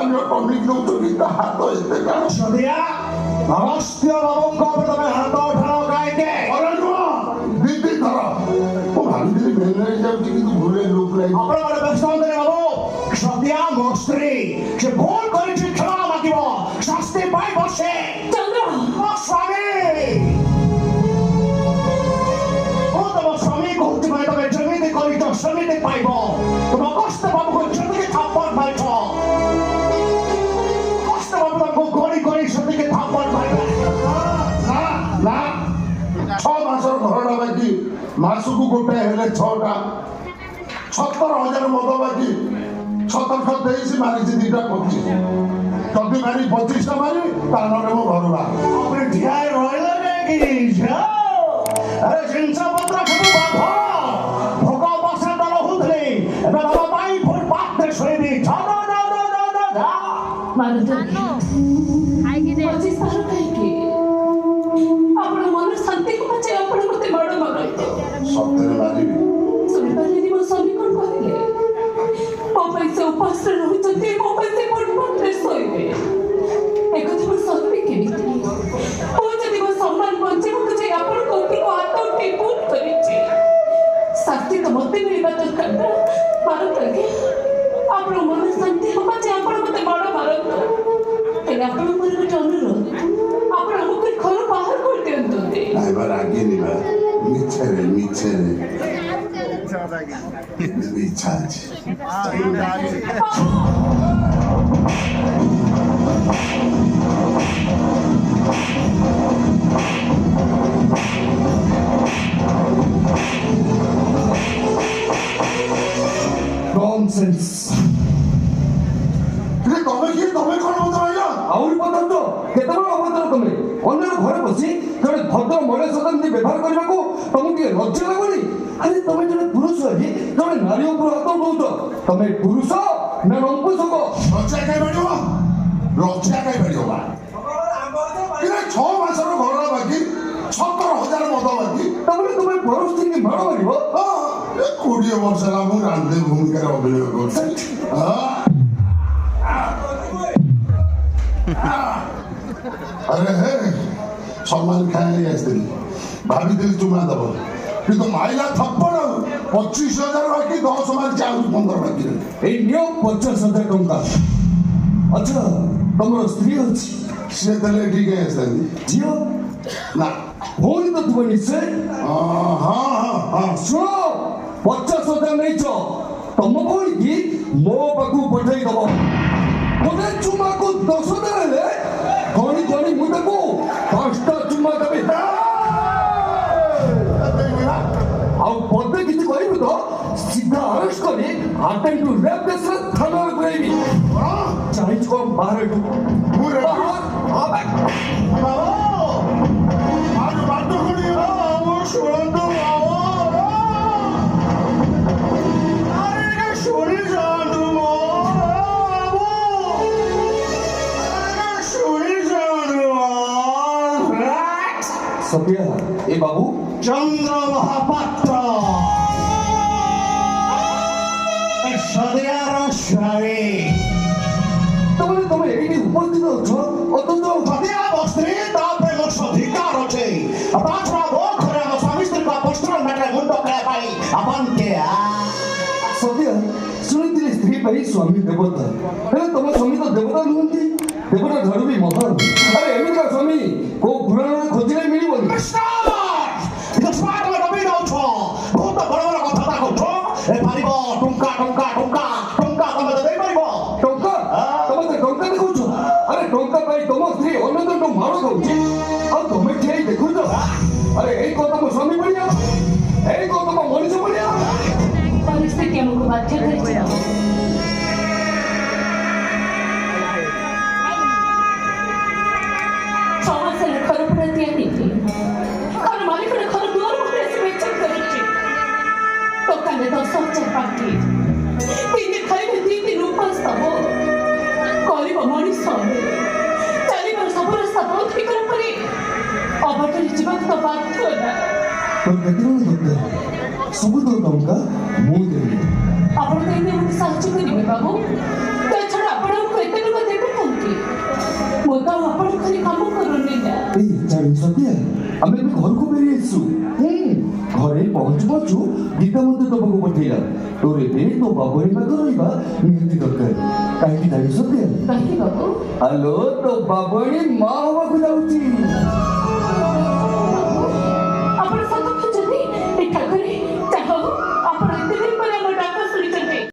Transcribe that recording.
सामान्य टॉनिक नौकरी का हाथ हो इतने का सदिया अगस्त्य बाबू को तुम्हें हाथ उठाओ काहे अरे नो दीदी धरा वो भाभी दिली मेरे जब जी तो भूले लोग लाइक आपण बड़े व्यस्त होते बाबू सदिया मोस्त्री से भूल करे जे क्षमा मागिबो शास्ति पाई बसे चंद्र ओ स्वामी ओ तम स्वामी को तुम्हें तमे जमीन करी तो समिति पाइबो तुम अगस्त्य बाबू को जमीन थापर मारछो अगस्त्य बाबू को गोली गोली समिति थापर मारबो ना 6 मासर घरडा बाकी मासुकु गोटे हेले 6टा 77000 मद बाकी 700 देइसी मारिछि दिटा 25 तबी मारी 25 मारी तानरे मो घरवा अपने धियाय रोइला कि जाओ अरे जिनसा पत्र सब बाधा भोका बसा दल हुथले एबे बाबा पाई फुटपाथ पे सोइबी जा मारुति बची सारो काहे आपण मन शांति को बचे आपण मते बड़ मगल सत्य मारी सुनि पालेनी मो स्वामी कोन कहले मो पैसे उपास रहि जति मो पैसे फुटपाथ पे सोइबे एकथ मो स्वामी केमिति ओ जति मो सम्मान बचे मो जे आपण कोपी को हाथ उठे पूत करिछि शास्ति तो मते मिलबा दरकार ना मारुति के आपण मन शांति हो बचे आपण मते बड़ मारत तेरे आपण मोर गोटे अनुरोध आपण हमको घर बाहर कर दियंतु नाइ बार आगे नि बा मिछे रे इच्छा अछि नॉनसेंस रे तमे कोन मत आया आउरी पतंत केतबेला अभद्र तमे अन्य घरे बसी जड़े भद्र महिला सहित व्यवहार करने को तुमको लज्जा लगुनि अरे तुम जड़े पुरुष है जड़े नारी ऊपर हाथ उठाउछ तमे पुरुष ना नपुंसक लज्जा काई बढियो बा इने 6 मासर घरडा बाकी 77000 मद बाकी तमने तुम्हें परिस्थिति की मार मारिबो हां 20 वर्ष ला मु रांधे भूमिका अभिनय करछि अरे हे सम्मान खाए आसली भाभी दिल चुमा दब কিন্তু মাইলা থপ্পড় 25000 বাকি 10 মার 15 বাকি ए नियो 50000 टंका अच्छा तमरो स्त्री अछि সে তাহলে ঠিক আছে जियो না फोन तो तुम निश्चय हाँ सुनो 50000 नहीं छो तुम कोई की मो पाकू पठाई दबो मोटे चुमा को 10000 ले कोनी कोनी मुते को 5टा चुमा देबे आउ पदे किछि करिबो तो सीधा अरेस्ट करी अटेम्प्ट टू रेप केस थाना में करेबी चाइज को बाहर मुरे अबे बाबा आज बात करी वो सुनंदो बाबा अरे के सुनी जांदू मो बाबू अरे सुनी जांदू सत्या ए बाबू चंद्र महापात्र सदिया स्वामी तुम्हें एटी उपस्थित हो अत्यंत सदिया बस्त्री तापरे मोर अधिकार अछि ताछड़ा वो घरे हम स्वामी स्त्री का वस्त्र मेटे मुंडो करे पाई अपन के सत्या सुनिथिले स्त्री पाई स्वामी देवता हेले तुम स्वामी तो देवता नुहंती देवता घर भी महान अरे एमिका स्वामी को पुराण खोजिले मिलिबनी कृष्ण इतो स्वाद में दबी दउ छो बहुत बड़ बड़ कथा ता को छो ए पारिबो टुंका तमे दे पारिबो टंका तुम तो टंका देखुछ अरे टंका पाई तुम स्त्री अन्य तो मारो दउची आ तुम ठेई देखुछ अरे एई को तुम स्वामी बढ़िया एई को तुम मनीष बढ़िया परिस्थिति हमको बाध्य करिछि समाजले खर प्रति आनिथि खर मालिक ने खर दुआर पर से बेचैन करिछि तो काले तो सोचे पाटी तीन खाइबे तीन उपास तबो करिब मनीष चाली बर सब रास्ता तो ठीक कर परी अबटली जीवन तो बाध्य ना तो केतरो होते सब तो टंका मु देबी आपण तो इने मते साहाय्य करिवे बाबू तो छडा आपण को एते এই সত্যি আমি ଏବେ ଘରକୁ ଫେରି ଆସିଛୁ ଘରେ ପହଞ୍ଚୁ ପହଞ୍ଚୁ ଗୀତା ମନ୍ତ୍ର ତମକୁ ପଠେଇଲା ତୋର ଏବେ ତୋ ବାବୁଣୀ ପାଖ ରହିବା ନିହାତି ଦରକାର କାହିଁକି ଜାଣି ସତ୍ୟ କାହିଁକି ବାବୁ ହ୍ୟାଲୋ ତୋ ବାବୁଣୀ ମା ହବାକୁ ଯାଉଛି